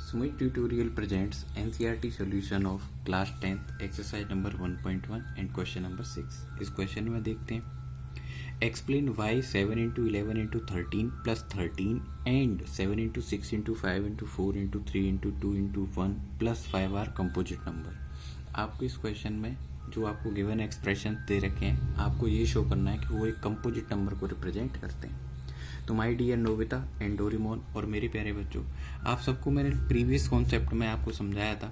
Sumit Tutorial presents NCERT solution of class 10th exercise number 1.1 and question number 6. इस question में देखते हैं explain why 7 into 11 into 13 plus 13 and 7 into 6 into 5 into 4 into 3 into 2 into 1 plus 5 are composite number. आपको इस question में जो आपको given expression दे रखे हैं आपको ये शो करना है कि वो एक कंपोजिट नंबर को रिप्रेजेंट करते हैं. तो my dear Nobita and Doraemon और मेरे प्यारे बच्चों, आप सबको मैंने प्रीवियस कॉन्सेप्ट में आपको समझाया था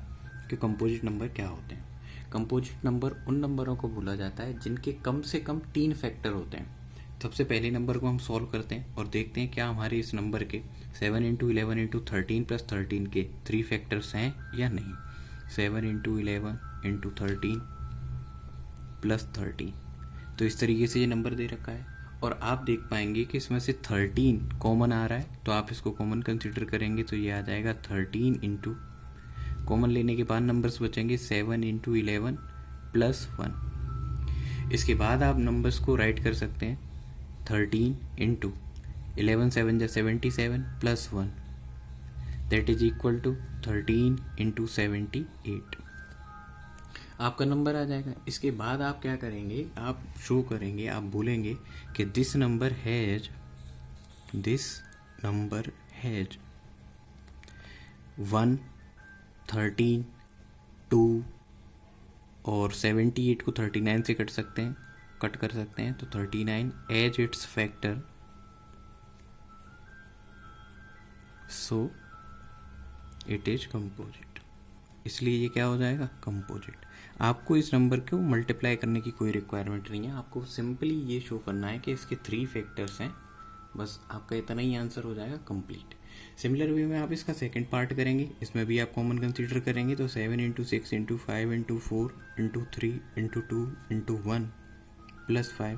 कि कंपोजिट नंबर क्या होते हैं. कंपोजिट नंबर उन नंबरों को बोला जाता है जिनके कम से कम 3 फैक्टर होते हैं. सबसे पहले नंबर को हम सॉल्व करते हैं और देखते हैं क्या हमारे इस नंबर के 7 इंटू 11 इंटू 13 प्लस 13 के 3 फैक्टर्स हैं या नहीं. 7 इंटू 11 इंटू 13 प्लस 13, तो इस तरीके से ये नंबर दे रखा है और आप देख पाएंगे कि इसमें से 13 कॉमन आ रहा है, तो आप इसको कॉमन कंसीडर करेंगे तो ये आ जाएगा 13 इंटू, कॉमन लेने के बाद नंबर्स बचेंगे 7 इंटू 11 प्लस 1. इसके बाद आप नंबर्स को राइट कर सकते हैं 13 इंटू 11 7 जा 77 plus 1, that is equal to 13 into 78. आपका नंबर आ जाएगा. इसके बाद आप क्या करेंगे, आप शो करेंगे, आप बोलेंगे कि दिस नंबर हैज 1 13 2 और 78 को 39 से कट कर सकते हैं तो 39 as it's factor, so it is composite. इसलिए ये क्या हो जाएगा, कंपोजिट. आपको इस नंबर को मल्टीप्लाई करने की कोई रिक्वायरमेंट नहीं है, आपको सिंपली ये शो करना है कि इसके 3 फैक्टर्स हैं, बस आपका इतना ही आंसर हो जाएगा कंप्लीट. सिमिलर वे में आप इसका सेकंड पार्ट करेंगे, इसमें भी आप कॉमन कंसीडर करेंगे तो 7 into 6 into 5 into 4 into 3 into 2 into 1 plus 5.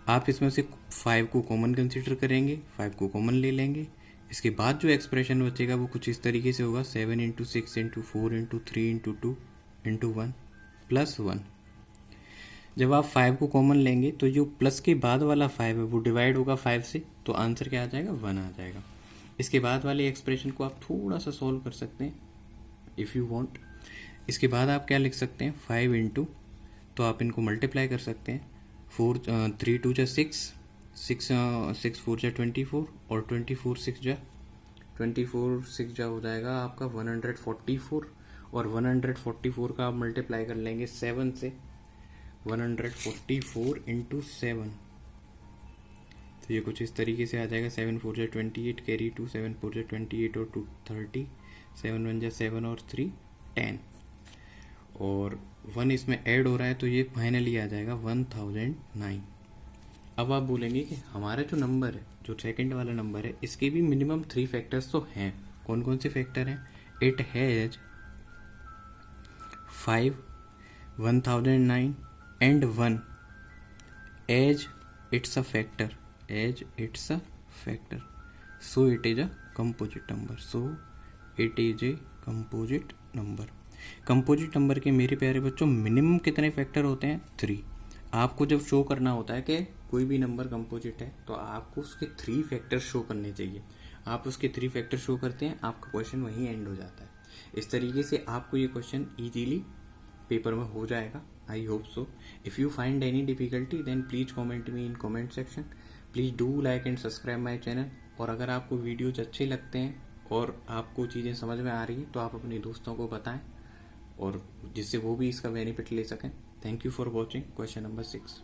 आप इसमें से 5 को कॉमन कंसीडर करेंगे, 5 को कॉमन ले लेंगे. इसके बाद जो एक्सप्रेशन बचेगा वो कुछ इस तरीके से होगा 7 into 6 into 4 into 3 into 2 into 1 plus 1. जब आप 5 को कॉमन लेंगे तो जो प्लस के बाद वाला 5 है वो डिवाइड होगा 5 से, तो आंसर क्या आ जाएगा, 1 आ जाएगा. इसके बाद वाले एक्सप्रेशन को आप थोड़ा सा सॉल्व कर सकते हैं इफ़ यू वांट. इसके बाद आप क्या लिख सकते हैं, 5 इंटू, तो आप इनको मल्टीप्लाई कर सकते हैं. 3 2 जा 6 6 4 जा 24 और 24 6 जा हो जाएगा आपका 144 और 144 का आप मल्टीप्लाई कर लेंगे 7 से, 144 इंटू 7, तो ये कुछ इस तरीके से आ जाएगा. 7 4 जा 28 कैरी 2, 7 4 जा 28 और 2 30, 7 1 जा 7 और 3 10 और 1 इसमें ऐड हो रहा है तो ये फाइनली आ जाएगा 1009. अब आप बोलेंगे कि हमारा जो नंबर है, जो सेकंड वाला नंबर है, इसके भी मिनिमम 3 फैक्टर्स तो हैं. कौन कौन से फैक्टर हैं, it has 5 1009 and 1 as it's a factor, so it is a composite number. Composite number के मेरे प्यारे बच्चों मिनिमम कितने फैक्टर होते हैं, 3. आपको जब शो करना होता है कि कोई भी नंबर कंपोजिट है तो आपको उसके 3 फैक्टर शो करने चाहिए. आप उसके 3 फैक्टर शो करते हैं, आपका क्वेश्चन वहीं एंड हो जाता है. इस तरीके से आपको ये क्वेश्चन इजीली पेपर में हो जाएगा. I hope so. If you find any difficulty then please comment me in comment section. Please do like and subscribe my channel. और अगर आपको वीडियोज अच्छे लगते हैं और आपको चीज़ें समझ में आ रही हैं तो आप अपने दोस्तों को बताएं और जिससे वो भी इसका बेनिफिट ले सकें. Thank you for watching question number 6.